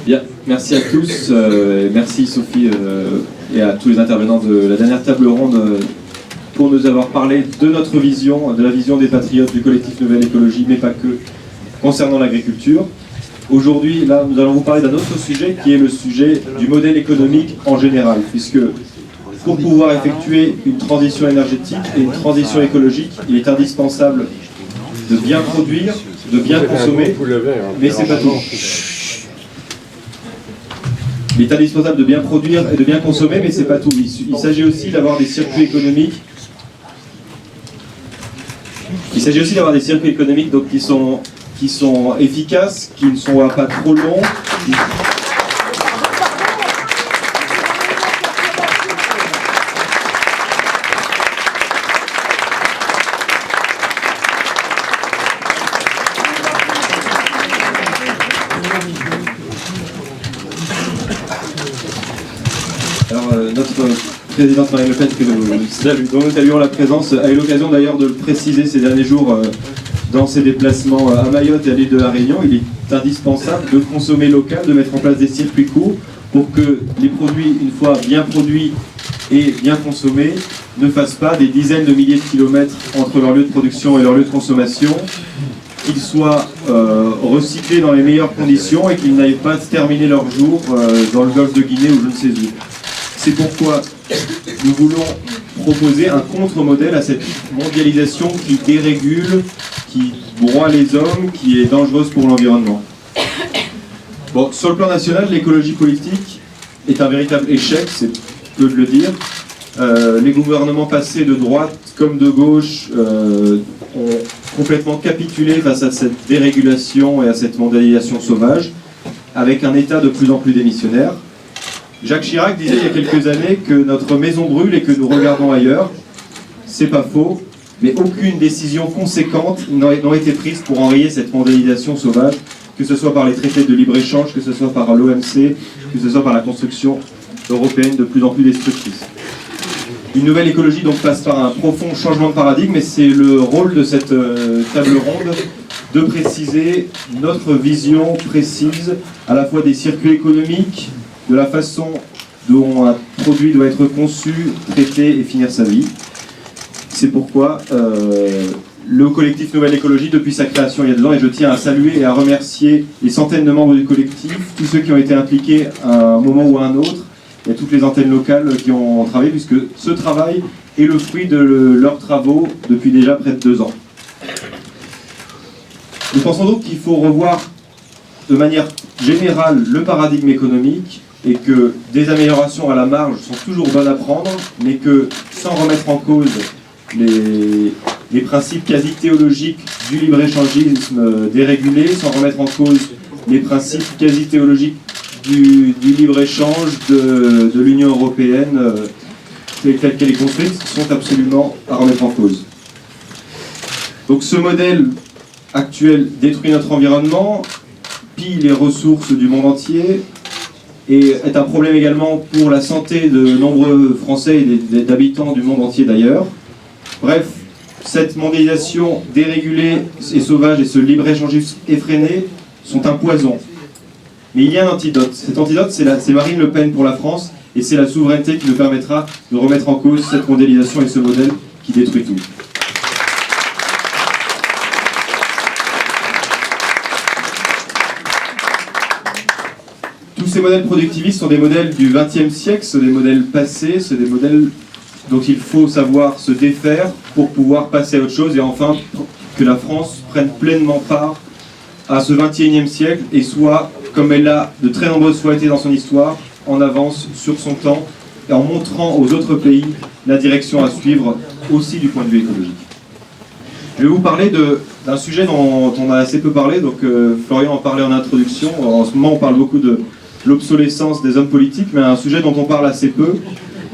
Bien, merci à tous, merci Sophie et à tous les intervenants de la dernière table ronde pour nous avoir parlé de notre vision, de la vision des patriotes du collectif Nouvelle Écologie, mais pas que, concernant l'agriculture. Aujourd'hui, là, nous allons vous parler d'un autre sujet qui est le sujet du modèle économique en général, puisque pour pouvoir effectuer une transition énergétique et une transition écologique, il est indispensable de bien produire, de bien consommer, mais c'est pas tout. Il est indispensable de bien produire et de bien consommer, mais c'est pas tout. Il s'agit aussi d'avoir des circuits économiques. Il s'agit aussi d'avoir des circuits économiques donc, qui sont efficaces, qui ne sont pas trop longs. Alors, notre présidente Marine Le Pen, dont nous saluons la présence, a eu l'occasion d'ailleurs de le préciser ces derniers jours dans ses déplacements à Mayotte et à l'île de la Réunion. Il est indispensable de consommer local, de mettre en place des circuits courts pour que les produits, une fois bien produits et bien consommés, ne fassent pas des dizaines de milliers de kilomètres entre leur lieu de production et leur lieu de consommation, qu'ils soient recyclés dans les meilleures conditions et qu'ils n'aillent pas terminer leur jour dans le golfe de Guinée ou je ne sais où. C'est pourquoi nous voulons proposer un contre-modèle à cette mondialisation qui dérégule, qui broie les hommes, qui est dangereuse pour l'environnement. Bon, sur le plan national, l'écologie politique est un véritable échec, c'est peu de le dire. Les gouvernements passés de droite comme de gauche ont complètement capitulé face à cette dérégulation et à cette mondialisation sauvage, avec un État de plus en plus démissionnaire. Jacques Chirac disait il y a quelques années que notre maison brûle et que nous regardons ailleurs. C'est pas faux, mais aucune décision conséquente n'a été prise pour enrayer cette mondialisation sauvage, que ce soit par les traités de libre-échange, que ce soit par l'OMC, que ce soit par la construction européenne de plus en plus destructrice. Une nouvelle écologie donc passe par un profond changement de paradigme, et c'est le rôle de cette table ronde de préciser notre vision précise à la fois des circuits économiques, de la façon dont un produit doit être conçu, traité et finir sa vie. C'est pourquoi le collectif Nouvelle Écologie, depuis sa création il y a 2 ans, et je tiens à saluer et à remercier les centaines de membres du collectif, tous ceux qui ont été impliqués à un moment ou à un autre, et toutes les antennes locales qui ont travaillé, puisque ce travail est le fruit de leurs travaux depuis déjà près de 2 ans. Nous pensons donc qu'il faut revoir de manière générale le paradigme économique, et que des améliorations à la marge sont toujours bonnes à prendre, mais que sans remettre en cause les principes quasi théologiques du libre-échangisme dérégulé, sans remettre en cause les principes quasi théologiques du libre-échange de l'Union européenne telle qu'elle est construite, sont absolument à remettre en cause. Donc ce modèle actuel détruit notre environnement, pille les ressources du monde entier, et est un problème également pour la santé de nombreux Français et d'habitants du monde entier d'ailleurs. Bref, cette mondialisation dérégulée et sauvage et ce libre-échangisme effréné sont un poison. Mais il y a un antidote. Cet antidote, c'est Marine Le Pen pour la France, et c'est la souveraineté qui nous permettra de remettre en cause cette mondialisation et ce modèle qui détruit tout. Tous ces modèles productivistes sont des modèles du XXe siècle, sont des modèles passés, c'est des modèles dont il faut savoir se défaire pour pouvoir passer à autre chose et enfin que la France prenne pleinement part à ce XXIe siècle et soit, comme elle l'a de très nombreuses fois été dans son histoire, en avance sur son temps et en montrant aux autres pays la direction à suivre aussi du point de vue écologique. Je vais vous parler d'un sujet dont on a assez peu parlé, donc Florian en parlait en introduction. En ce moment on parle beaucoup de l'obsolescence des hommes politiques, mais un sujet dont on parle assez peu,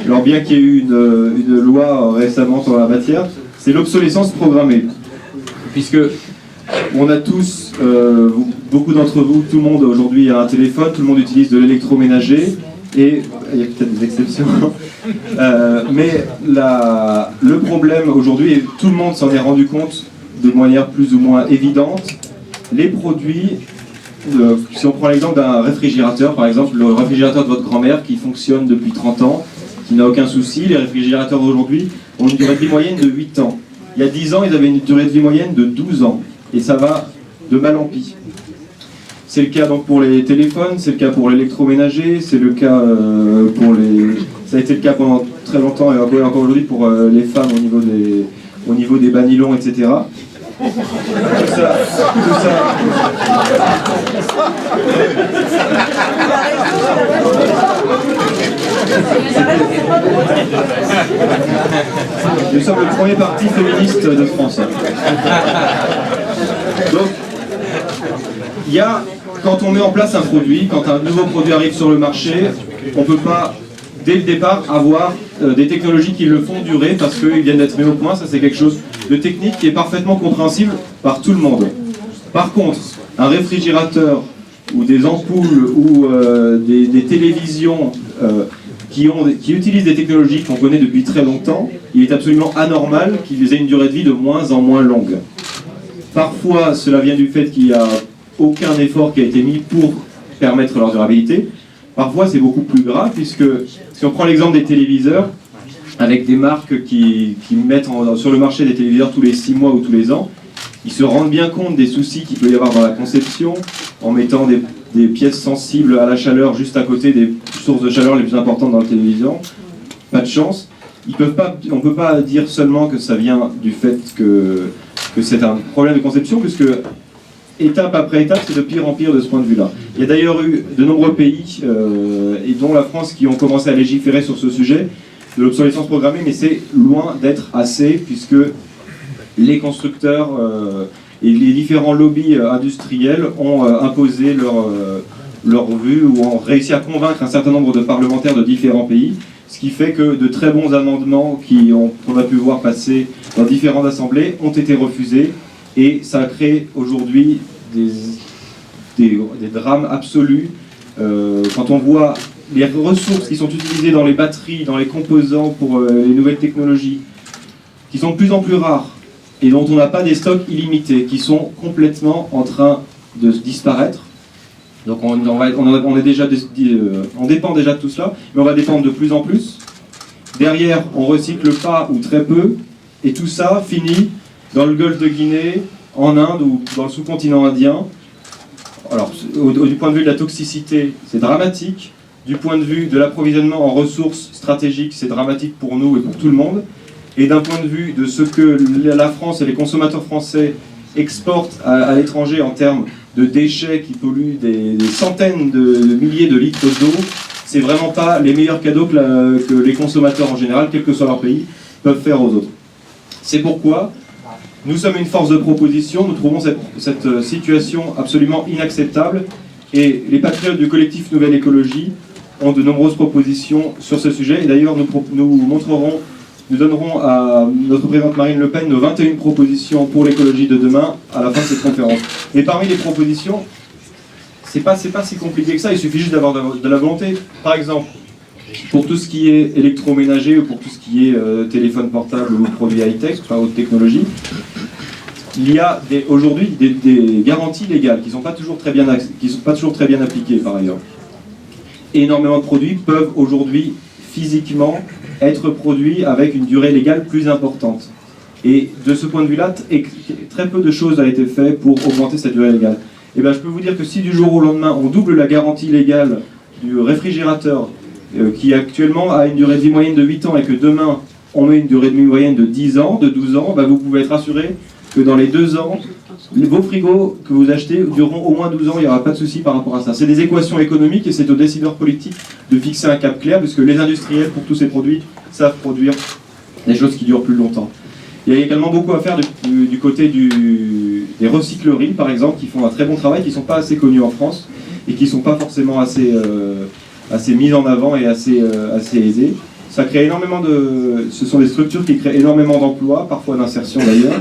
alors bien qu'il y ait eu une loi récemment sur la matière, c'est l'obsolescence programmée. Puisque on a tous, beaucoup d'entre vous, tout le monde aujourd'hui a un téléphone, tout le monde utilise de l'électroménager, et il y a peut-être des exceptions, mais le problème aujourd'hui, et tout le monde s'en est rendu compte de manière plus ou moins évidente, les produits si on prend l'exemple d'un réfrigérateur, par exemple, le réfrigérateur de votre grand-mère qui fonctionne depuis 30 ans, qui n'a aucun souci, les réfrigérateurs d'aujourd'hui ont une durée de vie moyenne de 8 ans. Il y a 10 ans, ils avaient une durée de vie moyenne de 12 ans. Et ça va de mal en pis. C'est le cas donc pour les téléphones, c'est le cas pour l'électroménager, c'est le cas pour les... Ça a été le cas pendant très longtemps et encore aujourd'hui pour les femmes au niveau des bas nylons, etc. Tout ça. Nous sommes le premier parti féministe de France. Donc, il y a, quand on met en place un produit, quand un nouveau produit arrive sur le marché, on ne peut pas, dès le départ, avoir des technologies qui le font durer parce qu'ils viennent d'être mis au point. Ça, c'est quelque chose de technique qui est parfaitement compréhensible par tout le monde. Par contre, un réfrigérateur ou des ampoules ou des télévisions qui utilisent des technologies qu'on connaît depuis très longtemps, il est absolument anormal qu'ils aient une durée de vie de moins en moins longue. Parfois, cela vient du fait qu'il n'y a aucun effort qui a été mis pour permettre leur durabilité. Parfois, c'est beaucoup plus grave, puisque si on prend l'exemple des téléviseurs, avec des marques qui mettent sur le marché des téléviseurs tous les 6 mois ou tous les ans, ils se rendent bien compte des soucis qu'il peut y avoir dans la conception, en mettant des pièces sensibles à la chaleur juste à côté des sources de chaleur les plus importantes dans le téléviseur. Pas de chance. On ne peut pas dire seulement que ça vient du fait que c'est un problème de conception, puisque étape après étape, c'est de pire en pire de ce point de vue-là. Il y a d'ailleurs eu de nombreux pays, et dont la France, qui ont commencé à légiférer sur ce sujet de l'obsolescence programmée, mais c'est loin d'être assez, puisque les constructeurs et les différents lobbies industriels ont imposé leur vue ou ont réussi à convaincre un certain nombre de parlementaires de différents pays, ce qui fait que de très bons amendements qu'on a pu voir passer dans différentes assemblées ont été refusés, et ça a créé aujourd'hui des drames absolus. Quand on voit les ressources qui sont utilisées dans les batteries, dans les composants pour les nouvelles technologies, qui sont de plus en plus rares, et dont on n'a pas des stocks illimités, qui sont complètement en train de disparaître. Donc on dépend déjà de tout cela, mais on va dépendre de plus en plus. Derrière, on recycle pas ou très peu, et tout ça finit dans le golfe de Guinée, en Inde ou dans le sous-continent indien. Alors, du point de vue de la toxicité, c'est dramatique. Du point de vue de l'approvisionnement en ressources stratégiques, c'est dramatique pour nous et pour tout le monde. Et d'un point de vue de ce que la France et les consommateurs français exportent à l'étranger en termes de déchets qui polluent des centaines de milliers de litres d'eau, c'est vraiment pas les meilleurs cadeaux que les consommateurs en général, quel que soit leur pays, peuvent faire aux autres. C'est pourquoi nous sommes une force de proposition, nous trouvons cette situation absolument inacceptable, et les patriotes du collectif Nouvelle Écologie ont de nombreuses propositions sur ce sujet, et d'ailleurs nous donnerons à notre présidente Marine Le Pen nos 21 propositions pour l'écologie de demain à la fin de cette conférence. Et parmi les propositions, c'est pas si compliqué que ça, il suffit juste d'avoir de la volonté. Par exemple, pour tout ce qui est électroménager ou pour tout ce qui est téléphone portable ou produits high-tech, enfin haute technologie, il y a aujourd'hui des garanties légales qui ne sont pas toujours très bien appliquées par ailleurs. Énormément de produits peuvent aujourd'hui physiquement être produits avec une durée légale plus importante. Et de ce point de vue-là, très peu de choses a été fait pour augmenter cette durée légale. Et bien, je peux vous dire que si du jour au lendemain, on double la garantie légale du réfrigérateur, qui actuellement a une durée de vie moyenne de 8 ans, et que demain, on met une durée de vie moyenne de 10 ans, de 12 ans, ben vous pouvez être assuré que dans les 2 ans, vos frigos que vous achetez dureront au moins 12 ans, il n'y aura pas de souci par rapport à ça. C'est des équations économiques et c'est aux décideurs politiques de fixer un cap clair, puisque les industriels, pour tous ces produits, savent produire des choses qui durent plus longtemps. Il y a également beaucoup à faire du côté des recycleries, par exemple, qui font un très bon travail, qui ne sont pas assez connus en France et qui ne sont pas forcément assez mises en avant et assez aisées. Ça crée ce sont des structures qui créent énormément d'emplois, parfois d'insertion d'ailleurs,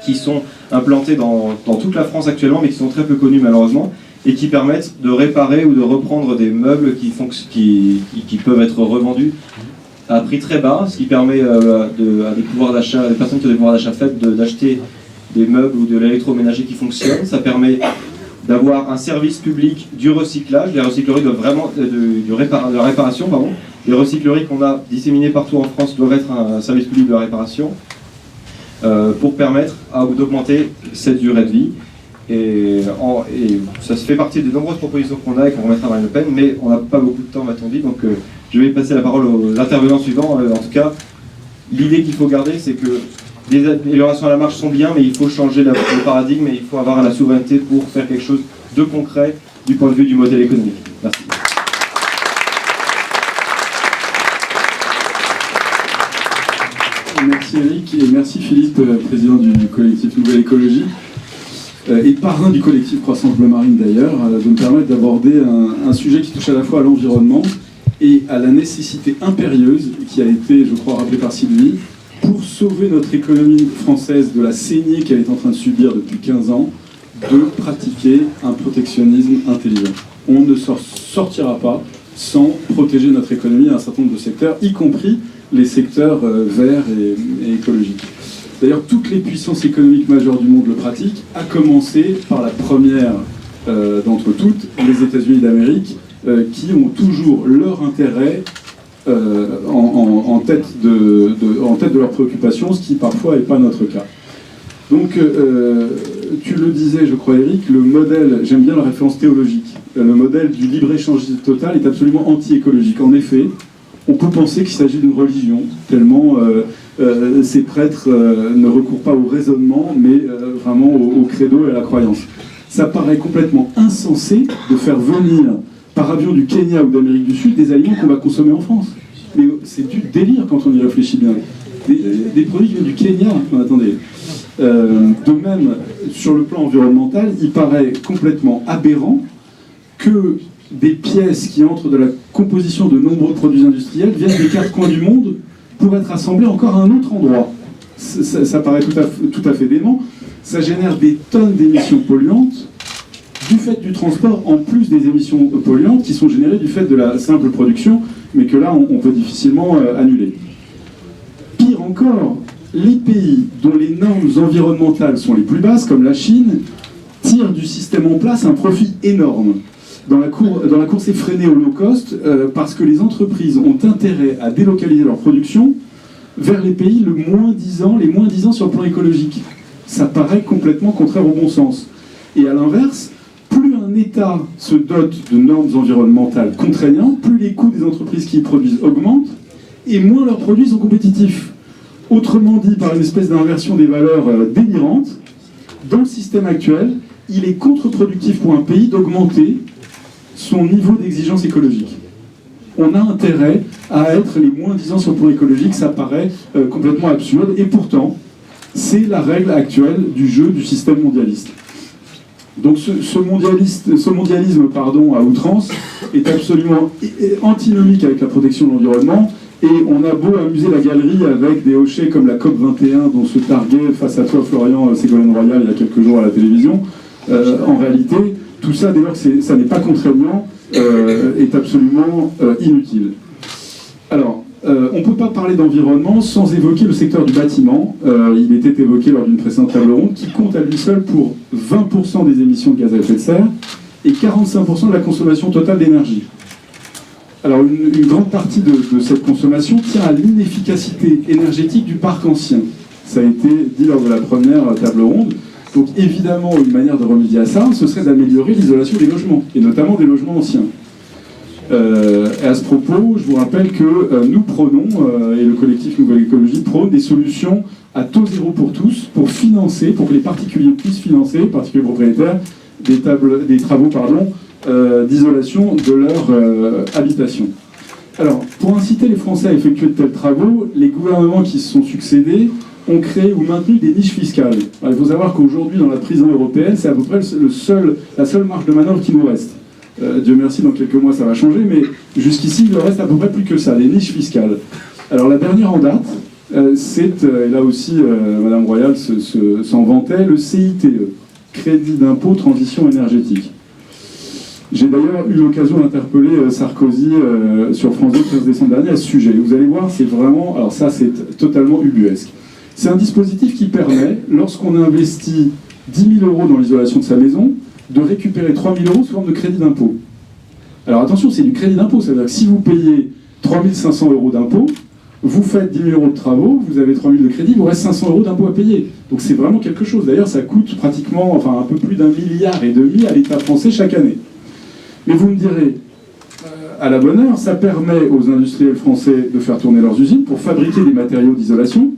qui sont implantées dans toute la France actuellement, mais qui sont très peu connues malheureusement, et qui permettent de réparer ou de reprendre des meubles qui peuvent être revendus à un prix très bas, ce qui permet à des personnes qui ont des pouvoirs d'achat faibles d'acheter des meubles ou de l'électroménager qui fonctionnent. Ça permet d'avoir un service public du recyclage. Les recycleries doivent vraiment, de la réparation, pardon. Les recycleries qu'on a disséminées partout en France doivent être un service public de la réparation pour permettre d'augmenter cette durée de vie. Et ça se fait partie des nombreuses propositions qu'on a et qu'on remettra à Marine Le Pen, mais on n'a pas beaucoup de temps, m'a-t-on dit, donc je vais passer la parole aux intervenants suivants. En tout cas, l'idée qu'il faut garder, c'est que les améliorations à la marge sont bien, mais il faut changer le paradigme et il faut avoir la souveraineté pour faire quelque chose de concret du point de vue du modèle économique. Merci. Merci Eric et merci Philippe, président du collectif Nouvelle Écologie et parrain du collectif Croissance Bleu Marine d'ailleurs, de me permettre d'aborder un sujet qui touche à la fois à l'environnement et à la nécessité impérieuse qui a été, je crois, rappelée par Sylvie, pour sauver notre économie française de la saignée qu'elle est en train de subir depuis 15 ans, de pratiquer un protectionnisme intelligent. On ne sortira pas sans protéger notre économie à un certain nombre de secteurs, y compris les secteurs verts et écologiques. D'ailleurs, toutes les puissances économiques majeures du monde le pratiquent, à commencer par la première d'entre toutes, les États-Unis d'Amérique, qui ont toujours leur intérêt en tête de leurs préoccupations, ce qui parfois n'est pas notre cas. Donc, tu le disais, je crois, Eric, le modèle, j'aime bien la référence théologique, le modèle du libre-échange total est absolument anti-écologique. En effet, on peut penser qu'il s'agit d'une religion, tellement ces prêtres ne recourent pas au raisonnement, mais vraiment au credo et à la croyance. Ça paraît complètement insensé de faire venir par avion du Kenya ou d'Amérique du Sud des aliments qu'on va consommer en France. Mais c'est du délire quand on y réfléchit bien. Des produits qui viennent du Kenya, non, attendez. De même, sur le plan environnemental, il paraît complètement aberrant que des pièces qui entrent de la composition de nombreux produits industriels viennent des quatre coins du monde pour être assemblées encore à un autre endroit. Ça paraît tout à fait dément. Ça génère des tonnes d'émissions polluantes du fait du transport, en plus des émissions polluantes qui sont générées du fait de la simple production, mais que là, on peut difficilement annuler. Pire encore, les pays dont les normes environnementales sont les plus basses, comme la Chine, tirent du système en place un profit énorme. Dans la course effrénée au low cost, parce que les entreprises ont intérêt à délocaliser leur production vers les pays les moins 10 ans sur le plan écologique. Ça paraît complètement contraire au bon sens. Et à l'inverse, plus un État se dote de normes environnementales contraignantes, plus les coûts des entreprises qui y produisent augmentent, et moins leurs produits sont compétitifs. Autrement dit, par une espèce d'inversion des valeurs délirante, dans le système actuel, il est contre-productif pour un pays d'augmenter son niveau d'exigence écologique. On a intérêt à être les moins 10 ans sur le plan écologique, ça paraît complètement absurde, et pourtant, c'est la règle actuelle du jeu du système mondialiste. Donc ce mondialisme à outrance est absolument antinomique avec la protection de l'environnement, et on a beau amuser la galerie avec des hochets comme la COP21 dont se targuait face à toi Florian Ségolène Royal il y a quelques jours à la télévision, en réalité, tout ça, dès lors que ça n'est pas contraignant, est absolument inutile. Alors, on ne peut pas parler d'environnement sans évoquer le secteur du bâtiment. Il était évoqué lors d'une précédente table ronde, qui compte à lui seul pour 20% des émissions de gaz à effet de serre et 45% de la consommation totale d'énergie. Alors, une grande partie de cette consommation tient à l'inefficacité énergétique du parc ancien. Ça a été dit lors de la première table ronde. Donc, évidemment, une manière de remédier à ça, ce serait d'améliorer l'isolation des logements, et notamment des logements anciens. Et à ce propos, je vous rappelle que nous prônons, et le collectif Nouvelle Écologie prône des solutions à taux zéro pour tous, pour que les particuliers puissent financer, particuliers propriétaires, des travaux d'isolation de leur habitation. Alors, pour inciter les Français à effectuer de tels travaux, les gouvernements qui se sont succédés ont créé ou maintenu des niches fiscales. Alors, il faut savoir qu'aujourd'hui, dans la prison européenne, c'est à peu près la seule marge de manœuvre qui nous reste. Dieu merci, dans quelques mois, ça va changer, mais jusqu'ici, il ne reste à peu près plus que ça, les niches fiscales. Alors, la dernière en date, c'est, et là aussi, Madame Royal s'en vantait, le CITE, Crédit d'impôt transition énergétique. J'ai d'ailleurs eu l'occasion d'interpeller Sarkozy sur France 2 le 15 décembre dernier à ce sujet. Vous allez voir, c'est vraiment... Alors ça, c'est totalement ubuesque. C'est un dispositif qui permet, lorsqu'on investit 10 000 € dans l'isolation de sa maison, de récupérer 3 000 € sous forme de crédit d'impôt. Alors attention, c'est du crédit d'impôt, ça veut dire que si vous payez 3 500 € d'impôt, vous faites 10 000 € de travaux, vous avez 3 000 de crédit, il vous reste 500 € d'impôt à payer. Donc c'est vraiment quelque chose. D'ailleurs, ça coûte pratiquement, enfin un peu plus d'1,5 milliard à l'État français chaque année. Mais vous me direz, à la bonne heure, ça permet aux industriels français de faire tourner leurs usines pour fabriquer des matériaux d'isolation,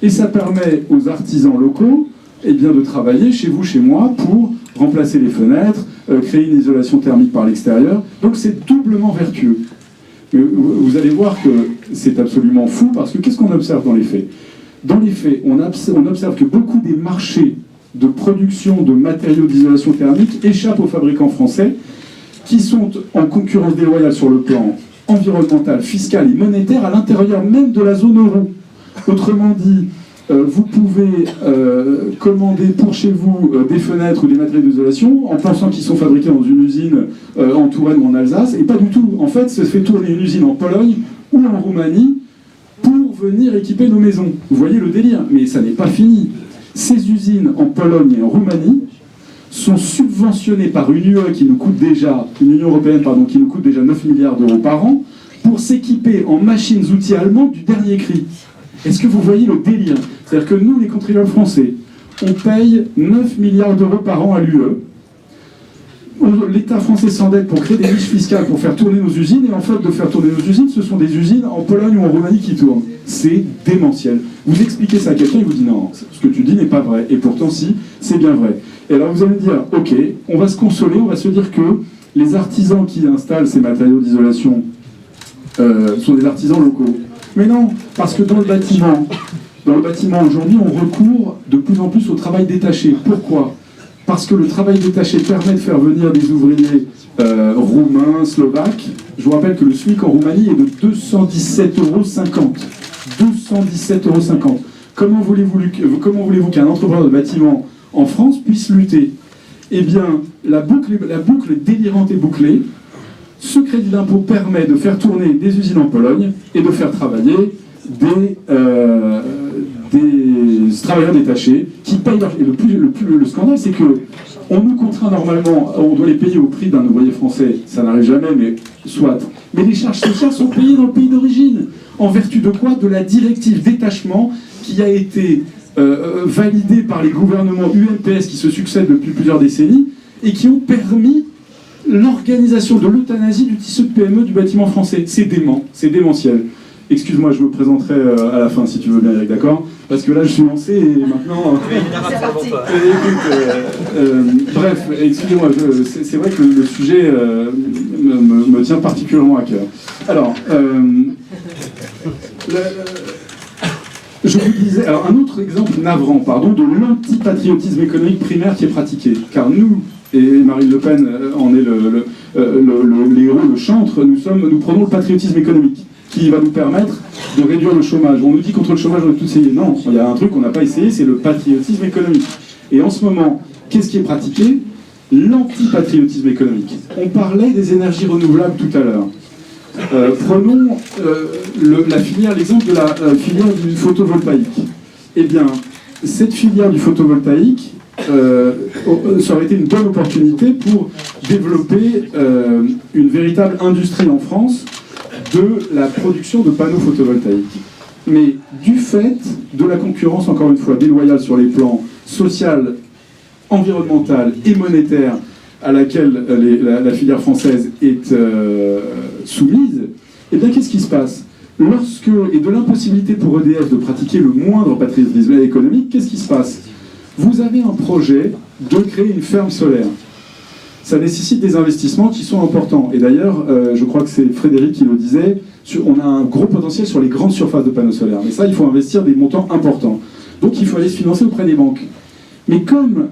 et ça permet aux artisans locaux de travailler chez vous, chez moi, pour remplacer les fenêtres, créer une isolation thermique par l'extérieur. Donc c'est doublement vertueux. Vous allez voir que c'est absolument fou, parce que qu'est-ce qu'on observe dans les faits? Dans les faits, on observe que beaucoup des marchés de production de matériaux d'isolation thermique échappent aux fabricants français, qui sont en concurrence déloyale sur le plan environnemental, fiscal et monétaire à l'intérieur même de la zone euro. Autrement dit, vous pouvez commander pour chez vous des fenêtres ou des matériaux d'isolation en pensant qu'ils sont fabriqués dans une usine en Touraine ou en Alsace, et pas du tout. En fait, ça se fait tourner une usine en Pologne ou en Roumanie pour venir équiper nos maisons. Vous voyez le délire, mais ça n'est pas fini. Ces usines en Pologne et en Roumanie sont subventionnés par une UE qui nous coûte déjà, une Union européenne pardon, qui nous coûte déjà 9 milliards d'euros par an, pour s'équiper en machines-outils allemandes du dernier cri. Est-ce que vous voyez le délire? C'est-à-dire que nous, les contribuables français, on paye 9 milliards d'euros par an à l'UE. L'État français s'endette pour créer des niches fiscales pour faire tourner nos usines, et en fait de faire tourner nos usines, ce sont des usines en Pologne ou en Roumanie qui tournent. C'est démentiel. Vous expliquez ça à quelqu'un, il vous dit non, ce que tu dis n'est pas vrai, et pourtant si, c'est bien vrai. Et alors vous allez me dire, ok, on va se consoler, on va se dire que les artisans qui installent ces matériaux d'isolation sont des artisans locaux. Mais non, parce que dans le bâtiment aujourd'hui, on recourt de plus en plus au travail détaché. Pourquoi? Parce que le travail détaché permet de faire venir des ouvriers roumains, slovaques. Je vous rappelle que le SMIC en Roumanie est de 217,50 €. 217,50 €. Comment voulez-vous qu'un entrepreneur de bâtiment en France puisse lutter? Eh bien, la boucle est délirante et bouclée. Ce crédit d'impôt permet de faire tourner des usines en Pologne et de faire travailler des travailleurs détachés qui payent leur... Et le scandale, c'est que on nous contraint normalement, on doit les payer au prix d'un ouvrier français, ça n'arrive jamais, mais soit. Mais les charges sociales sont payées dans le pays d'origine. En vertu de quoi? De la directive détachement qui a été validée par les gouvernements UMPS qui se succèdent depuis plusieurs décennies et qui ont permis l'organisation de l'euthanasie du tissu de PME du bâtiment français. C'est dément, c'est démentiel. Excuse-moi, je me présenterai à la fin si tu veux bien, Eric, d'accord? Parce que là, je suis lancé et maintenant... bref, excusez-moi, c'est vrai que le sujet me tient particulièrement à cœur. Alors, je vous disais... Alors, un autre exemple navrant, pardon, de l'antipatriotisme économique primaire qui est pratiqué. Car nous, et Marine Le Pen en est le héros, le chantre, nous prenons le patriotisme économique, qui va nous permettre de réduire le chômage. On nous dit contre le chômage, on a tout essayé. Non, il y a un truc qu'on n'a pas essayé, c'est le patriotisme économique. Et en ce moment, qu'est-ce qui est pratiqué? L'antipatriotisme économique. On parlait des énergies renouvelables tout à l'heure. Prenons l'exemple de la filière du photovoltaïque. Eh bien, cette filière du photovoltaïque, ça aurait été une bonne opportunité pour développer une véritable industrie en France de la production de panneaux photovoltaïques. Mais du fait de la concurrence, encore une fois, déloyale sur les plans social, environnemental et monétaire à laquelle la filière française est soumise, eh bien qu'est-ce qui se passe? Et de l'impossibilité pour EDF de pratiquer le moindre patriotisme économique, qu'est-ce qui se passe? Vous avez un projet de créer une ferme solaire. Ça nécessite des investissements qui sont importants. Et d'ailleurs, je crois que c'est Frédéric qui le disait, on a un gros potentiel sur les grandes surfaces de panneaux solaires. Mais ça, il faut investir des montants importants. Donc il faut aller se financer auprès des banques. Mais comme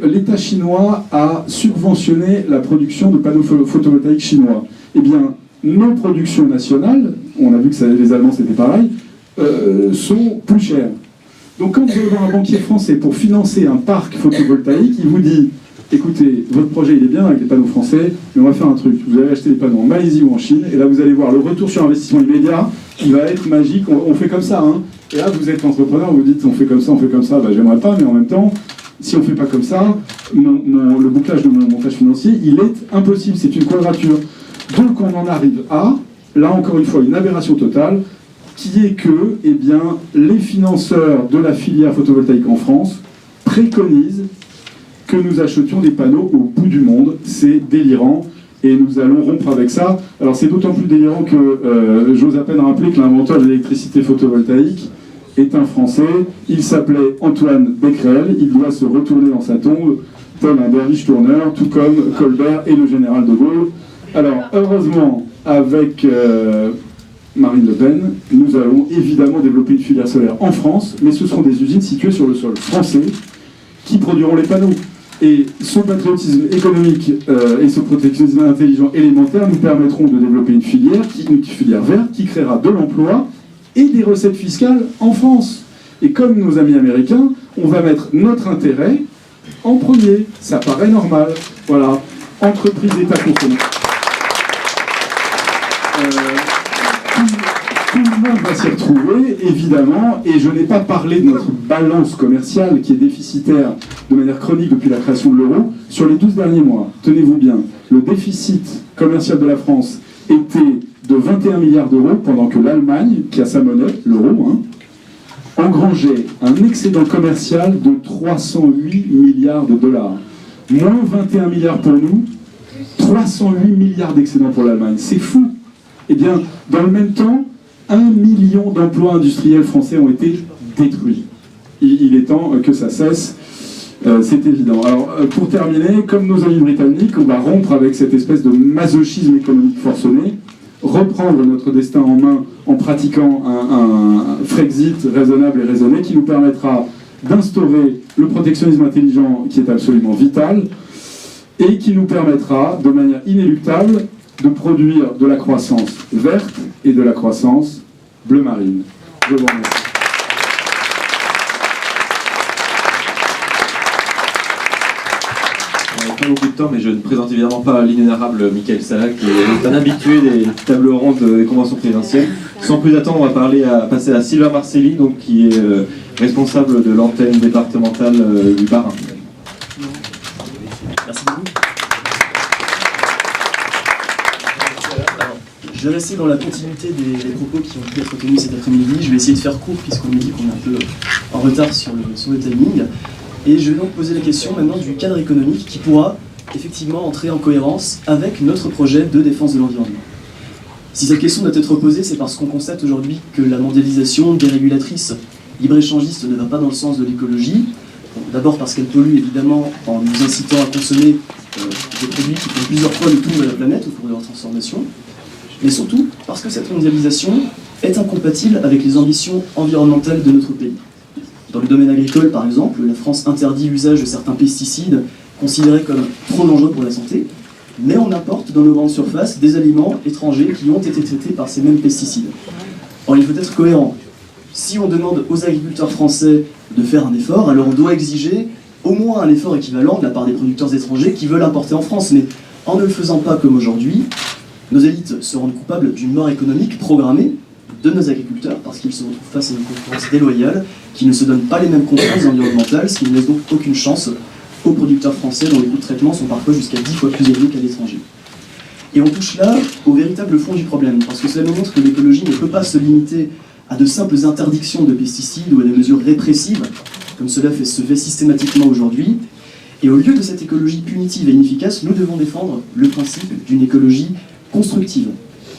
l'État chinois a subventionné la production de panneaux photovoltaïques chinois, eh bien, nos productions nationales, on a vu que les Allemands c'était pareil, sont plus chères. Donc quand vous allez voir un banquier français pour financer un parc photovoltaïque, il vous dit écoutez, votre projet il est bien avec les panneaux français, mais on va faire un truc. Vous allez acheter des panneaux en Malaisie ou en Chine, et là vous allez voir le retour sur investissement immédiat qui va être magique. On fait comme ça, hein. Et là vous êtes entrepreneur, vous dites on fait comme ça, bah, j'aimerais pas, mais en même temps, si on fait pas comme ça, le bouclage de mon montage financier, il est impossible, c'est une quadrature. Donc on en arrive à, là encore une fois, une aberration totale, qui est que eh bien, les financeurs de la filière photovoltaïque en France préconisent que nous achetions des panneaux au bout du monde. C'est délirant. Et nous allons rompre avec ça. Alors c'est d'autant plus délirant que j'ose à peine rappeler que l'inventeur de l'électricité photovoltaïque est un Français. Il s'appelait Antoine Becquerel. Il doit se retourner dans sa tombe tel un derviche tourneur, tout comme Colbert et le général de Gaulle. Alors heureusement, avec Marine Le Pen, nous allons évidemment développer une filière solaire en France, mais ce seront des usines situées sur le sol français qui produiront les panneaux. Et son patriotisme économique et son protectionnisme intelligent élémentaire nous permettront de développer une filière verte qui créera de l'emploi et des recettes fiscales en France. Et comme nos amis américains, on va mettre notre intérêt en premier. Ça paraît normal. Voilà. Entreprise, État, consommé. Tout le monde va s'y retrouver, évidemment, et je n'ai pas parlé de notre balance commerciale qui est déficitaire de manière chronique depuis la création de l'euro. Sur les 12 derniers mois, tenez-vous bien, le déficit commercial de la France était de 21 milliards d'euros, pendant que l'Allemagne, qui a sa monnaie, l'euro, engrangeait un excédent commercial de 308 milliards de dollars. Moins 21 milliards pour nous, 308 milliards d'excédent pour l'Allemagne. C'est fou. Eh bien, dans le même temps, 1 million d'emplois industriels français ont été détruits. Il est temps que ça cesse, c'est évident. Alors, pour terminer, comme nos amis britanniques, on va rompre avec cette espèce de masochisme économique forcené, reprendre notre destin en main en pratiquant un Frexit raisonnable et raisonné qui nous permettra d'instaurer le protectionnisme intelligent qui est absolument vital et qui nous permettra, de manière inéluctable, de produire de la croissance verte et de la croissance bleu marine. Je vous remercie. On n'a pas beaucoup de temps, mais je ne présente évidemment pas l'inénarrable Michael Salah, qui est un habitué des tables rondes des conventions présidentielles. Sans plus attendre, on va passer à Sylvain Marcelli, donc, qui est responsable de l'antenne départementale du Bas-Rhin. Merci beaucoup. Je vais rester dans la continuité des propos qui ont pu être tenus cet après-midi. Je vais essayer de faire court puisqu'on me dit qu'on est un peu en retard sur le timing. Et je vais donc poser la question maintenant du cadre économique qui pourra effectivement entrer en cohérence avec notre projet de défense de l'environnement. Si cette question doit être posée, c'est parce qu'on constate aujourd'hui que la mondialisation dérégulatrice, libre-échangiste ne va pas dans le sens de l'écologie. D'abord parce qu'elle pollue évidemment en nous incitant à consommer des produits qui font plusieurs fois le tour de la planète au cours de leur transformation. Mais surtout parce que cette mondialisation est incompatible avec les ambitions environnementales de notre pays. Dans le domaine agricole, par exemple, la France interdit l'usage de certains pesticides considérés comme trop dangereux pour la santé, mais on importe dans nos grandes surfaces des aliments étrangers qui ont été traités par ces mêmes pesticides. Or, il faut être cohérent. Si on demande aux agriculteurs français de faire un effort, alors on doit exiger au moins un effort équivalent de la part des producteurs étrangers qui veulent importer en France. Mais en ne le faisant pas comme aujourd'hui, nos élites se rendent coupables d'une mort économique programmée de nos agriculteurs parce qu'ils se retrouvent face à une concurrence déloyale qui ne se donne pas les mêmes contraintes environnementales, ce qui ne laisse donc aucune chance aux producteurs français dont les coûts de traitement sont parfois jusqu'à 10 fois plus élevés qu'à l'étranger. Et on touche là au véritable fond du problème, parce que cela nous montre que l'écologie ne peut pas se limiter à de simples interdictions de pesticides ou à des mesures répressives, comme cela se fait systématiquement aujourd'hui. Et au lieu de cette écologie punitive et inefficace, nous devons défendre le principe d'une écologie constructive,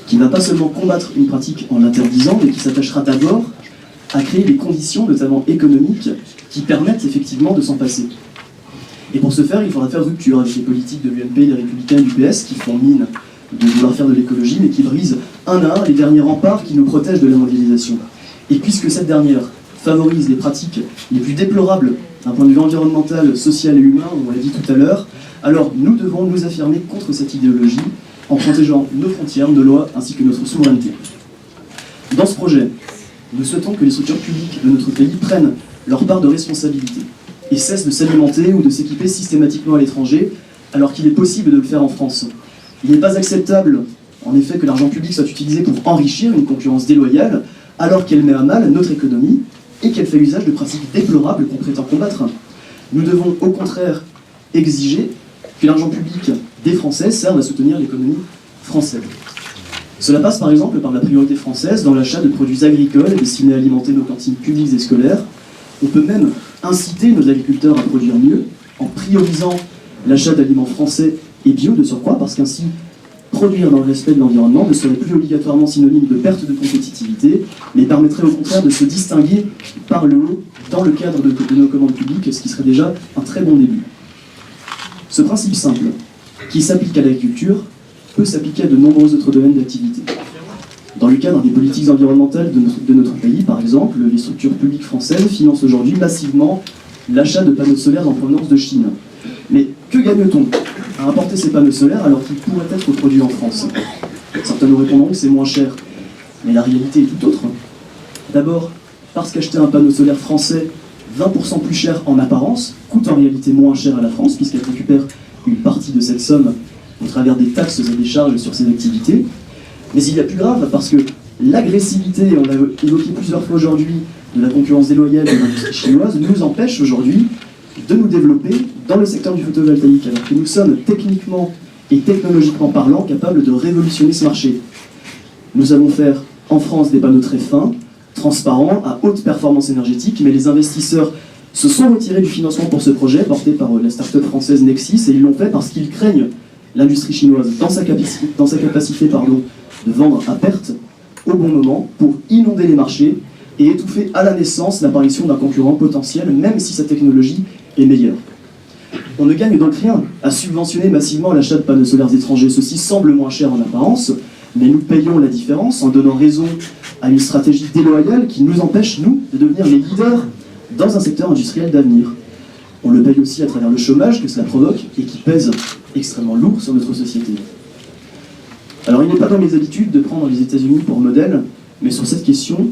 qui ne va pas seulement combattre une pratique en l'interdisant, mais qui s'attachera d'abord à créer les conditions, notamment économiques, qui permettent effectivement de s'en passer. Et pour ce faire, il faudra faire rupture avec les politiques de l'UMP, des Républicains et du PS, qui font mine de vouloir faire de l'écologie, mais qui brisent un à un les derniers remparts qui nous protègent de la mondialisation. Et puisque cette dernière favorise les pratiques les plus déplorables d'un point de vue environnemental, social et humain, on l'a dit tout à l'heure, alors nous devons nous affirmer contre cette idéologie en protégeant nos frontières, nos lois ainsi que notre souveraineté. Dans ce projet, nous souhaitons que les structures publiques de notre pays prennent leur part de responsabilité et cessent de s'alimenter ou de s'équiper systématiquement à l'étranger alors qu'il est possible de le faire en France. Il n'est pas acceptable, en effet, que l'argent public soit utilisé pour enrichir une concurrence déloyale alors qu'elle met à mal notre économie et qu'elle fait usage de pratiques déplorables qu'on prétend combattre. Nous devons au contraire exiger que l'argent public des Français serve à soutenir l'économie française. Cela passe par exemple par la priorité française dans l'achat de produits agricoles destinés à alimenter nos cantines publiques et scolaires. On peut même inciter nos agriculteurs à produire mieux en priorisant l'achat d'aliments français et bio de surcroît, parce qu'ainsi produire dans le respect de l'environnement ne serait plus obligatoirement synonyme de perte de compétitivité, mais permettrait au contraire de se distinguer par le haut dans le cadre de nos commandes publiques, ce qui serait déjà un très bon début. Ce principe simple, qui s'applique à l'agriculture, peut s'appliquer à de nombreux autres domaines d'activité. Dans le cadre des politiques environnementales de notre pays, par exemple, les structures publiques françaises financent aujourd'hui massivement l'achat de panneaux solaires en provenance de Chine. Mais que gagne-t-on à importer ces panneaux solaires alors qu'ils pourraient être produits en France? Certains nous répondront que c'est moins cher, mais la réalité est tout autre. D'abord, parce qu'acheter un panneau solaire français 20% plus cher en apparence coûte en réalité moins cher à la France, puisqu'elle récupère une partie de cette somme au travers des taxes et des charges sur ses activités. Mais il y a plus grave, parce que l'agressivité, on l'a évoqué plusieurs fois aujourd'hui, de la concurrence déloyale de l'industrie chinoise nous empêche aujourd'hui de nous développer dans le secteur du photovoltaïque, alors que nous sommes techniquement et technologiquement parlant capables de révolutionner ce marché. Nous allons faire en France des panneaux très fins, transparents, à haute performance énergétique, mais les investisseurs se sont retirés du financement pour ce projet, porté par la start-up française Nexis, et ils l'ont fait parce qu'ils craignent l'industrie chinoise dans sa capacité de vendre à perte au bon moment pour inonder les marchés et étouffer à la naissance l'apparition d'un concurrent potentiel, même si sa technologie est meilleure. On ne gagne donc rien à subventionner massivement l'achat de panneaux solaires étrangers. Ceci semble moins cher en apparence, mais nous payons la différence en donnant raison à une stratégie déloyale qui nous empêche, nous, de devenir les leaders dans un secteur industriel d'avenir. On le paye aussi à travers le chômage que cela provoque et qui pèse extrêmement lourd sur notre société. Alors il n'est pas dans mes habitudes de prendre les États-Unis pour modèle, mais sur cette question,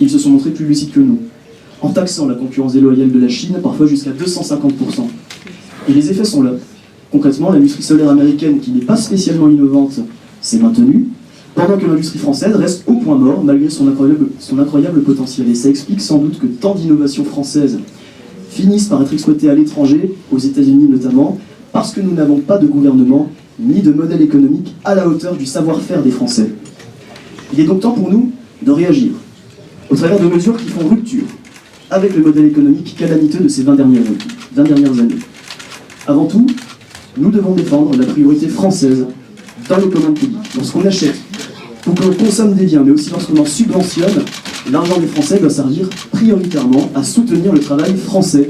ils se sont montrés plus lucides que nous, en taxant la concurrence déloyale de la Chine, parfois jusqu'à 250%. Et les effets sont là. Concrètement, l'industrie solaire américaine, qui n'est pas spécialement innovante, s'est maintenue, pendant que l'industrie française reste au point mort, malgré son incroyable potentiel. Et ça explique sans doute que tant d'innovations françaises finissent par être exploitées à l'étranger, aux États-Unis notamment, parce que nous n'avons pas de gouvernement ni de modèle économique à la hauteur du savoir-faire des Français. Il est donc temps pour nous de réagir, au travers de mesures qui font rupture avec le modèle économique calamiteux de ces 20 dernières années. Avant tout, nous devons défendre la priorité française dans les commandes publiques. Lorsqu'on achète ou qu'on consomme des biens, mais aussi lorsqu'on en subventionne, l'argent des Français doit servir prioritairement à soutenir le travail français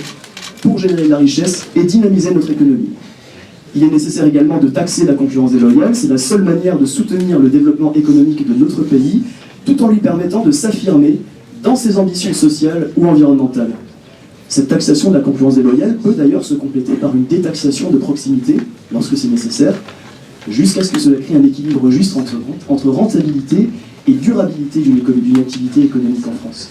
pour générer de la richesse et dynamiser notre économie. Il est nécessaire également de taxer la concurrence déloyale, c'est la seule manière de soutenir le développement économique de notre pays, tout en lui permettant de s'affirmer dans ses ambitions sociales ou environnementales. Cette taxation de la concurrence déloyale peut d'ailleurs se compléter par une détaxation de proximité, lorsque c'est nécessaire, jusqu'à ce que cela crée un équilibre juste entre rentabilité et durabilité d'une activité économique en France.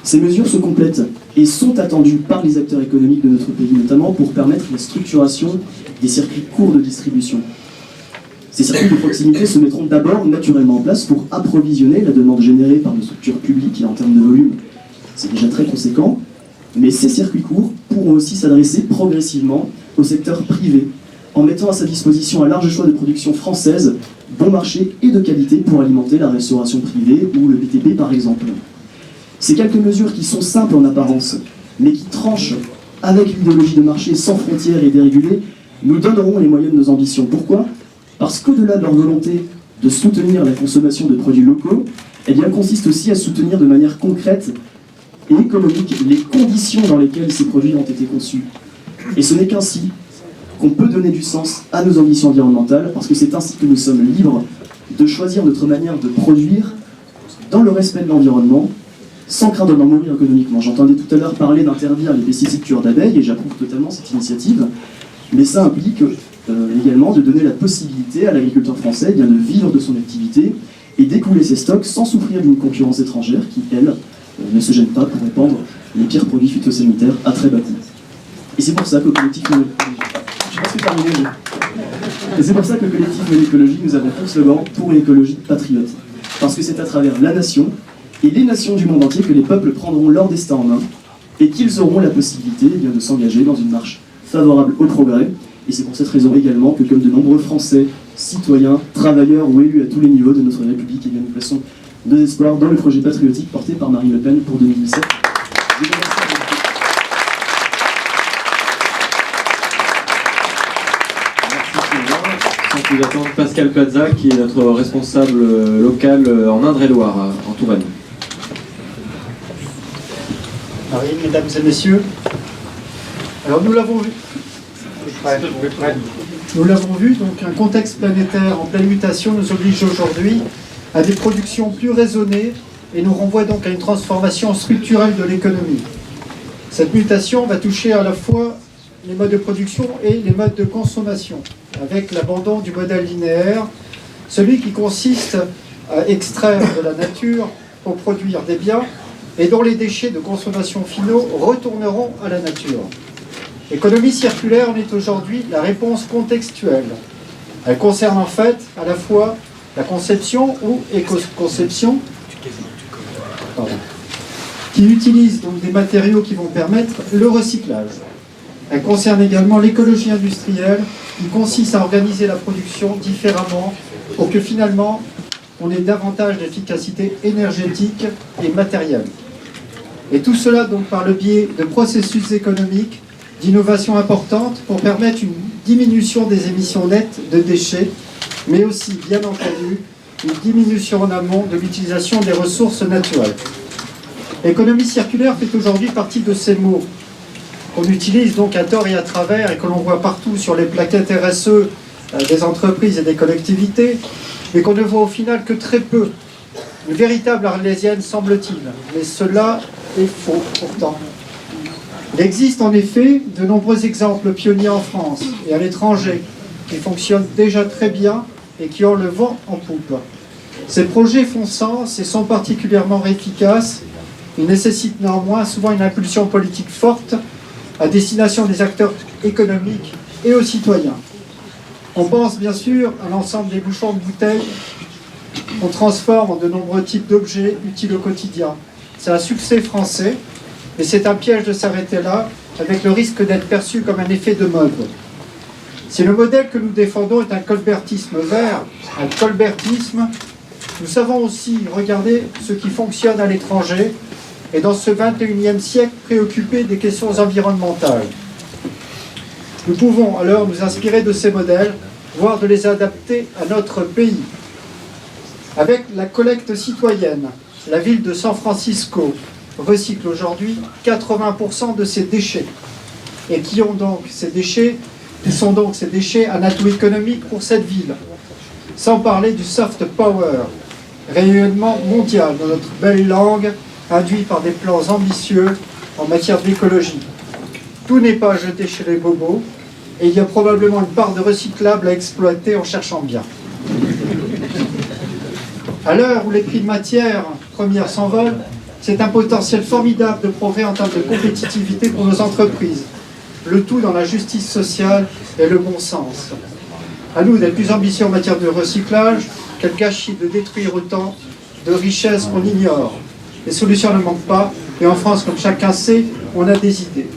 Ces mesures se complètent et sont attendues par les acteurs économiques de notre pays, notamment pour permettre la structuration des circuits courts de distribution. Ces circuits de proximité se mettront d'abord naturellement en place pour approvisionner la demande générée par nos structures publiques, et en termes de volume, c'est déjà très conséquent, mais ces circuits courts pourront aussi s'adresser progressivement au secteur privé, en mettant à sa disposition un large choix de production française, bon marché et de qualité pour alimenter la restauration privée ou le BTP par exemple. Ces quelques mesures qui sont simples en apparence, mais qui tranchent avec l'idéologie de marché sans frontières et dérégulée, nous donneront les moyens de nos ambitions. Pourquoi ? Parce qu'au-delà de leur volonté de soutenir la consommation de produits locaux, eh bien, consiste aussi à soutenir de manière concrète et économique les conditions dans lesquelles ces produits ont été conçus. Et ce n'est qu'ainsi qu'on peut donner du sens à nos ambitions environnementales, parce que c'est ainsi que nous sommes libres de choisir notre manière de produire dans le respect de l'environnement, sans craindre d'en mourir économiquement. J'entendais tout à l'heure parler d'interdire les pesticides tueurs d'abeilles, et j'approuve totalement cette initiative, mais ça implique également de donner la possibilité à l'agriculteur français de vivre de son activité et d'écouler ses stocks sans souffrir d'une concurrence étrangère qui, elle, ne se gêne pas pour répandre les pires produits phytosanitaires à très bas coût. Et c'est pour ça que le collectif Nouvelle Écologie, nous avons pour slogan « Pour une écologie patriote ». Parce que c'est à travers la nation et les nations du monde entier que les peuples prendront leur destin en main et qu'ils auront la possibilité de s'engager dans une marche favorable au progrès. Et c'est pour cette raison également que, comme de nombreux Français, citoyens, travailleurs ou élus à tous les niveaux de notre République, eh bien, nous plaçons nos espoirs dans le projet patriotique porté par Marine Le Pen pour 2017. Sans plus attendre, Pascal Plaza, qui est notre responsable local en Indre-et-Loire, en Touraine. Marine, mesdames et messieurs, alors nous l'avons vu. Nous l'avons vu, donc un contexte planétaire en pleine mutation nous oblige aujourd'hui à des productions plus raisonnées et nous renvoie donc à une transformation structurelle de l'économie. Cette mutation va toucher à la fois les modes de production et les modes de consommation, avec l'abandon du modèle linéaire, celui qui consiste à extraire de la nature pour produire des biens et dont les déchets de consommation finaux retourneront à la nature. L'économie circulaire en est aujourd'hui la réponse contextuelle. Elle concerne en fait à la fois la conception ou éco-conception, qui utilise donc des matériaux qui vont permettre le recyclage. Elle concerne également l'écologie industrielle, qui consiste à organiser la production différemment pour que finalement on ait davantage d'efficacité énergétique et matérielle. Et tout cela donc par le biais de processus économiques, d'innovation importante pour permettre une diminution des émissions nettes de déchets, mais aussi, bien entendu, une diminution en amont de l'utilisation des ressources naturelles. L'économie circulaire fait aujourd'hui partie de ces mots qu'on utilise donc à tort et à travers et que l'on voit partout sur les plaquettes RSE des entreprises et des collectivités, mais qu'on ne voit au final que très peu. Une véritable arlésienne semble-t-il, mais cela est faux pourtant. Il existe en effet de nombreux exemples pionniers en France et à l'étranger qui fonctionnent déjà très bien et qui ont le vent en poupe. Ces projets font sens et sont particulièrement efficaces. Ils nécessitent néanmoins souvent une impulsion politique forte à destination des acteurs économiques et aux citoyens. On pense bien sûr à l'ensemble des bouchons de bouteilles qu'on transforme en de nombreux types d'objets utiles au quotidien. C'est un succès français, mais c'est un piège de s'arrêter là, avec le risque d'être perçu comme un effet de mode. Si le modèle que nous défendons est un colbertisme vert, un colbertisme, nous savons aussi regarder ce qui fonctionne à l'étranger et dans ce 21e siècle préoccupé des questions environnementales. Nous pouvons alors nous inspirer de ces modèles, voire de les adapter à notre pays. Avec la collecte citoyenne, la ville de San Francisco recycle aujourd'hui 80% de ses déchets et qui sont donc ces déchets un atout économique pour cette ville. Sans parler du soft power, rayonnement mondial dans notre belle langue, induit par des plans ambitieux en matière d'écologie. Tout n'est pas jeté chez les bobos, et il y a probablement une part de recyclable à exploiter en cherchant bien. À l'heure où les prix de matières premières s'envolent, c'est un potentiel formidable de progrès en termes de compétitivité pour nos entreprises. Le tout dans la justice sociale et le bon sens. À nous d'être plus ambitieux en matière de recyclage, quel gâchis de détruire autant de richesses qu'on ignore. Les solutions ne manquent pas, et en France, comme chacun sait, on a des idées.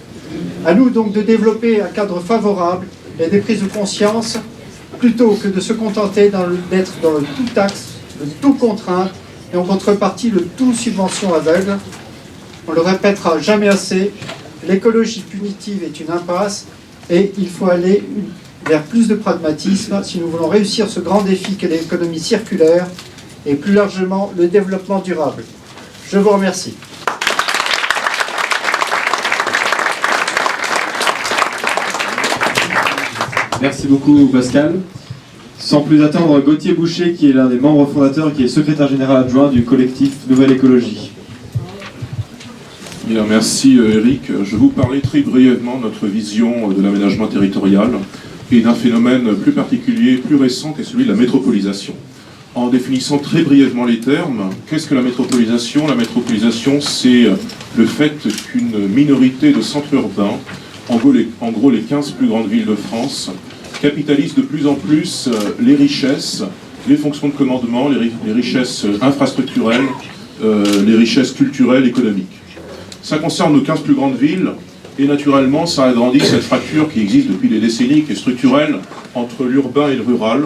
À nous donc de développer un cadre favorable et des prises de conscience, plutôt que de se contenter d'être dans le tout taxe, le tout contrainte, et en contrepartie le tout subvention aveugle. On le répétera jamais assez, l'écologie punitive est une impasse, et il faut aller vers plus de pragmatisme si nous voulons réussir ce grand défi qu'est l'économie circulaire, et plus largement le développement durable. Je vous remercie. Merci beaucoup Pascal. Sans plus attendre, Gauthier Boucher, qui est l'un des membres fondateurs et qui est secrétaire général adjoint du collectif Nouvelle Écologie. Bien, merci Eric. Je vais vous parler très brièvement de notre vision de l'aménagement territorial et d'un phénomène plus particulier, plus récent, qui est celui de la métropolisation. En définissant très brièvement les termes, qu'est-ce que la métropolisation? La métropolisation, c'est le fait qu'une minorité de centres urbains, en gros les 15 plus grandes villes de France, capitalisent de plus en plus les richesses, les fonctions de commandement, les richesses infrastructurelles, les richesses culturelles, économiques. Ça concerne nos 15 plus grandes villes, Et naturellement, ça agrandit cette fracture qui existe depuis des décennies, qui est structurelle, entre l'urbain et le rural.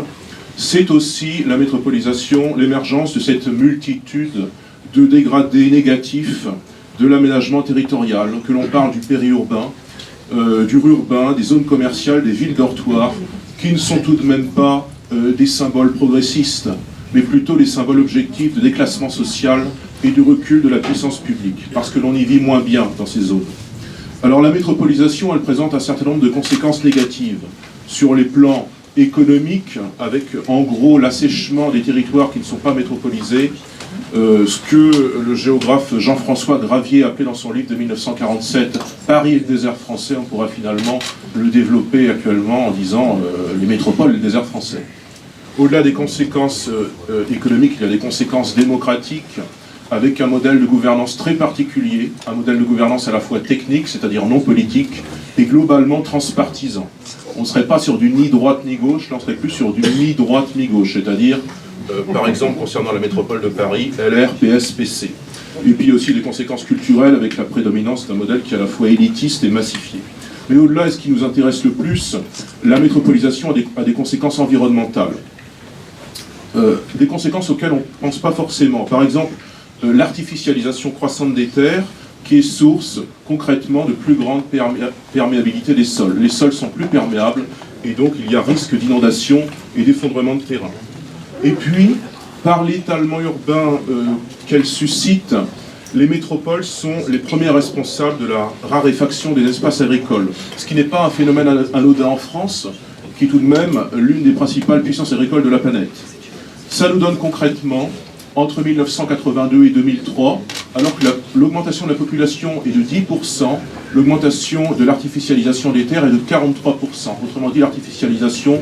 C'est aussi la métropolisation, l'émergence de cette multitude de dégradés négatifs de l'aménagement territorial, que l'on parle du périurbain, du rurbain, des zones commerciales, des villes dortoirs, qui ne sont tout de même pas des symboles progressistes, mais plutôt des symboles objectifs de déclassement social et de recul de la puissance publique, parce que l'on y vit moins bien dans ces zones. Alors la métropolisation, elle présente un certain nombre de conséquences négatives sur les plans économiques, avec en gros l'assèchement des territoires qui ne sont pas métropolisés, ce que le géographe Jean-François Gravier appelait dans son livre de 1947 « Paris et le désert français », on pourra finalement le développer actuellement en disant les métropoles et le désert français. Au-delà des conséquences économiques, il y a des conséquences démocratiques, avec un modèle de gouvernance très particulier, un modèle de gouvernance à la fois technique, c'est-à-dire non politique, et globalement transpartisan. On ne serait pas sur du ni droite ni gauche, là on serait plus sur du ni droite ni gauche, c'est-à-dire, par exemple, concernant la métropole de Paris, LR, PS, PC. Et puis aussi des conséquences culturelles avec la prédominance d'un modèle qui est à la fois élitiste et massifié. Mais au-delà, ce qui nous intéresse le plus, la métropolisation a des conséquences environnementales. Des conséquences auxquelles on ne pense pas forcément. Par exemple, l'artificialisation croissante des terres, qui est source concrètement de plus grande perméabilité des sols. Les sols sont plus perméables et donc il y a risque d'inondation et d'effondrement de terrain. Et puis, par l'étalement urbain qu'elles suscitent, les métropoles sont les premiers responsables de la raréfaction des espaces agricoles. Ce qui n'est pas un phénomène anodin en France, qui est tout de même l'une des principales puissances agricoles de la planète. Ça nous donne concrètement, entre 1982 et 2003, alors que l'augmentation de la population est de 10%, l'augmentation de l'artificialisation des terres est de 43%. Autrement dit, l'artificialisation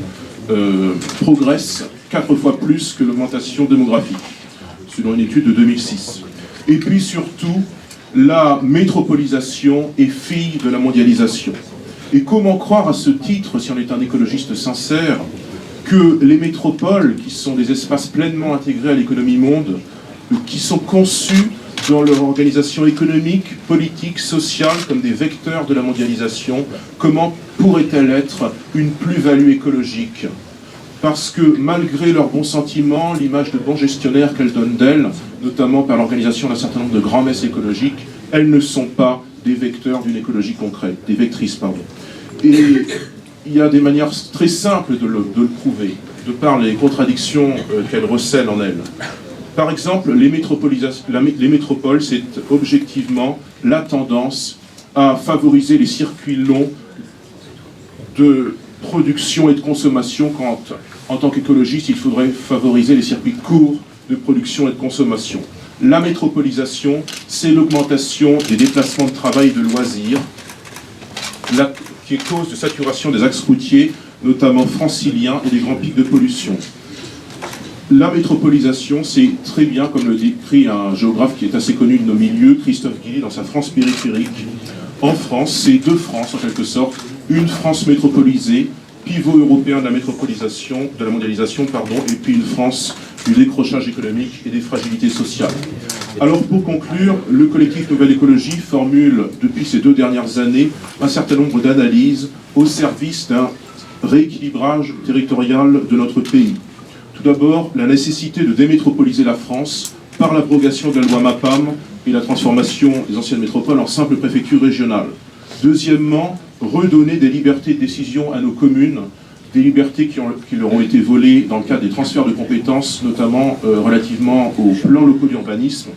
progresse 4 fois plus que l'augmentation démographique, selon une étude de 2006. Et puis surtout, la métropolisation est fille de la mondialisation. Et comment croire à ce titre, si on est un écologiste sincère, que les métropoles, qui sont des espaces pleinement intégrés à l'économie monde, qui sont conçus dans leur organisation économique, politique, sociale, comme des vecteurs de la mondialisation, comment pourraient-elles être une plus-value écologique? Parce que malgré leurs bons sentiments, l'image de bons gestionnaires qu'elles donnent d'elles, notamment par l'organisation d'un certain nombre de grands-messes écologiques, elles ne sont pas des vecteurs d'une écologie concrète, des vectrices, pardon. Et il y a des manières très simples de le prouver, de par les contradictions qu'elles recèlent en elles. Par exemple, les métropoles, c'est objectivement la tendance à favoriser les circuits longs de production et de consommation, quand, en tant qu'écologiste, il faudrait favoriser les circuits courts de production et de consommation. La métropolisation, c'est l'augmentation des déplacements de travail et de loisirs, qui est cause de saturation des axes routiers, notamment franciliens, et des grands pics de pollution. La métropolisation, c'est très bien, comme le décrit un géographe qui est assez connu de nos milieux, Christophe Guilly, dans sa France périphérique. En France, c'est deux France, en quelque sorte. Une France métropolisée, pivot européen de la métropolisation, de la mondialisation, pardon, et puis une France du décrochage économique et des fragilités sociales. Alors pour conclure, le collectif Nouvelle Écologie formule depuis ces 2 dernières années un certain nombre d'analyses au service d'un rééquilibrage territorial de notre pays. Tout d'abord, la nécessité de démétropoliser la France par l'abrogation de la loi MAPAM et la transformation des anciennes métropoles en simples préfectures régionales. Deuxièmement, redonner des libertés de décision à nos communes, des libertés qui leur ont été volées dans le cadre des transferts de compétences, notamment relativement aux plans locaux d'urbanisme.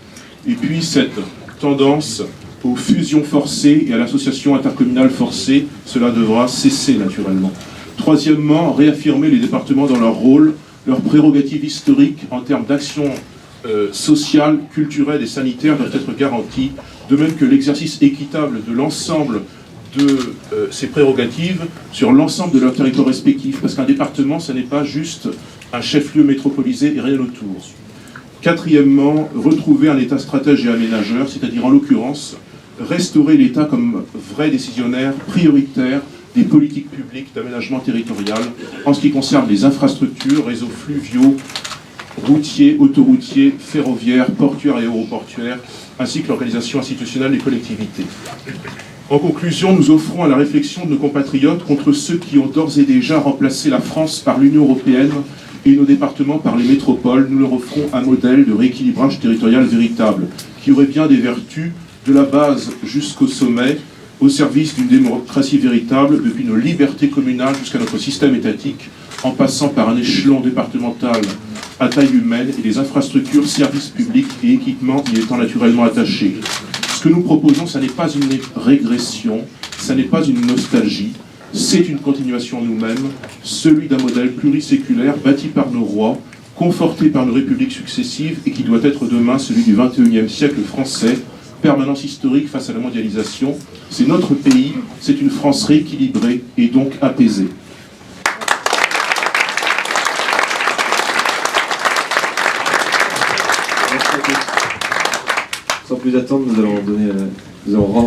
Et puis cette tendance aux fusions forcées et à l'association intercommunale forcée, cela devra cesser naturellement. Troisièmement, réaffirmer les départements dans leur rôle, leurs prérogatives historiques en termes d'action sociale, culturelle et sanitaire doivent être garanties, de même que l'exercice équitable de l'ensemble de ces prérogatives sur l'ensemble de leur territoire respectif, parce qu'un département, ce n'est pas juste un chef-lieu métropolisé et rien autour. Quatrièmement, retrouver un État stratège et aménageur, c'est-à-dire en l'occurrence, restaurer l'État comme vrai décisionnaire prioritaire des politiques publiques d'aménagement territorial en ce qui concerne les infrastructures, réseaux fluviaux, routiers, autoroutiers, ferroviaires, portuaires et aéroportuaires, ainsi que l'organisation institutionnelle des collectivités. En conclusion, nous offrons à la réflexion de nos compatriotes contre ceux qui ont d'ores et déjà remplacé la France par l'Union européenne et nos départements par les métropoles. Nous leur offrons un modèle de rééquilibrage territorial véritable, qui aurait bien des vertus de la base jusqu'au sommet, au service d'une démocratie véritable, depuis nos libertés communales jusqu'à notre système étatique, en passant par un échelon départemental à taille humaine et des infrastructures, services publics et équipements y étant naturellement attachés. Ce que nous proposons, ça n'est pas une régression, ça n'est pas une nostalgie, c'est une continuation nous-mêmes, celui d'un modèle pluriséculaire bâti par nos rois, conforté par nos républiques successives et qui doit être demain celui du XXIe siècle français, permanence historique face à la mondialisation. C'est notre pays, c'est une France rééquilibrée et donc apaisée. Sans plus attendre, nous allons rendre